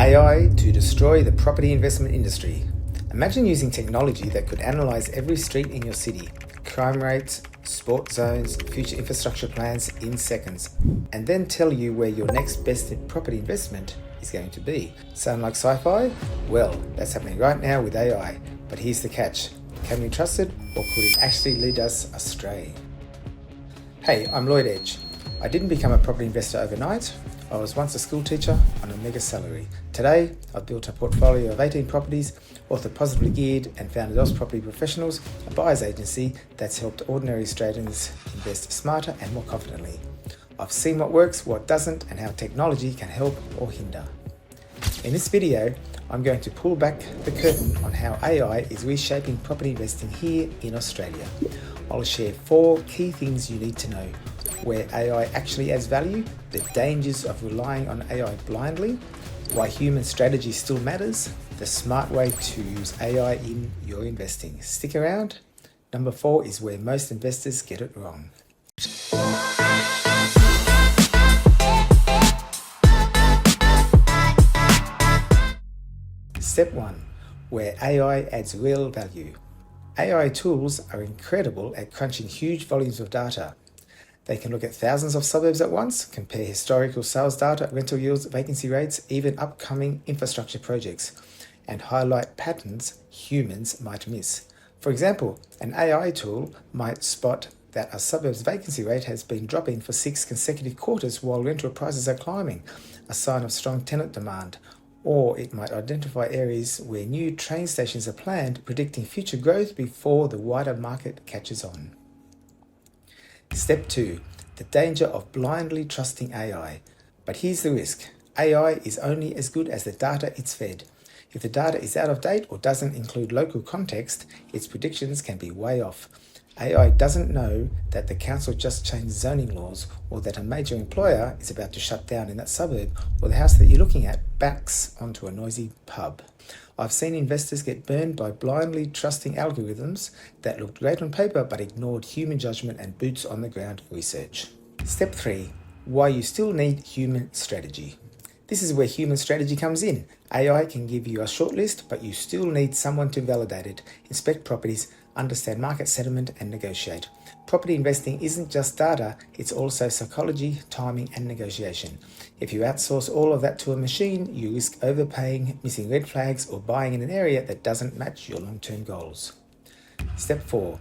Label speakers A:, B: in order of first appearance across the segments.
A: AI to destroy the property investment industry. Imagine using technology that could analyze every street in your city, crime rates, sport zones, future infrastructure plans in seconds, and then tell you where your next best property investment is going to be. Sound like sci-fi? Well, that's happening right now with AI. But here's the catch. Can we trust it, or could it actually lead us astray? Hey, I'm Lloyd. I didn't become a property investor overnight. I was once a school teacher on a mega salary. Today, I've built a portfolio of 18 properties, authored Positively Geared and founded Oz Property Professionals, a buyer's agency that's helped ordinary Australians invest smarter and more confidently. I've seen what works, what doesn't, and how technology can help or hinder. In this video, I'm going to pull back the curtain on how AI is reshaping property investing here in Australia. I'll share 4 key things you need to know: where AI actually adds value, the dangers of relying on AI blindly, why human strategy still matters, the smart way to use AI in your investing. Stick around. Number 4 is where most investors get it wrong. Step 1. Where AI adds real value. AI tools are incredible at crunching huge volumes of data. They can look at thousands of suburbs at once, compare historical sales data, rental yields, vacancy rates, even upcoming infrastructure projects, and highlight patterns humans might miss. For example, an AI tool might spot that a suburb's vacancy rate has been dropping for 6 consecutive quarters while rental prices are climbing, a sign of strong tenant demand. Or it might identify areas where new train stations are planned, predicting future growth before the wider market catches on. Step 2. The danger of blindly trusting AI. But here's the risk. AI is only as good as the data it's fed. If the data is out of date or doesn't include local context, its predictions can be way off. AI doesn't know that the council just changed zoning laws, or that a major employer is about to shut down in that suburb, or the house that you're looking at backs onto a noisy pub. I've seen investors get burned by blindly trusting algorithms that looked great on paper but ignored human judgment and boots on the ground research. Step 3. Why you still need human strategy. This is where human strategy comes in. AI can give you a short list, but you still need someone to validate it, inspect properties, understand market sentiment, and negotiate. Property investing isn't just data, it's also psychology, timing, and negotiation. If you outsource all of that to a machine, you risk overpaying, missing red flags, or buying in an area that doesn't match your long-term goals. Step 4.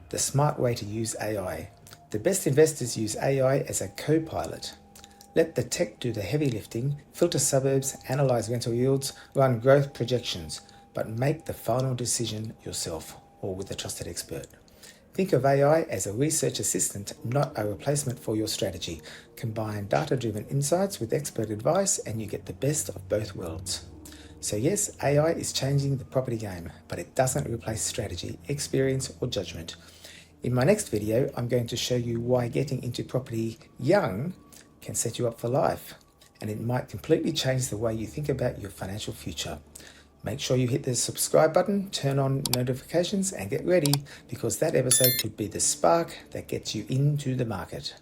A: The smart way to use AI. The best investors use AI as a co-pilot. Let the tech do the heavy lifting, filter suburbs, analyze rental yields, run growth projections, but make the final decision yourself or with a trusted expert. Think of AI as a research assistant, not a replacement for your strategy. Combine data-driven insights with expert advice and you get the best of both worlds. So yes, AI is changing the property game, but it doesn't replace strategy, experience, or judgment. In my next video, I'm going to show you why getting into property young can set you up for life, and it might completely change the way you think about your financial future. Make sure you hit the subscribe button, turn on notifications, and get ready, because that episode could be the spark that gets you into the market.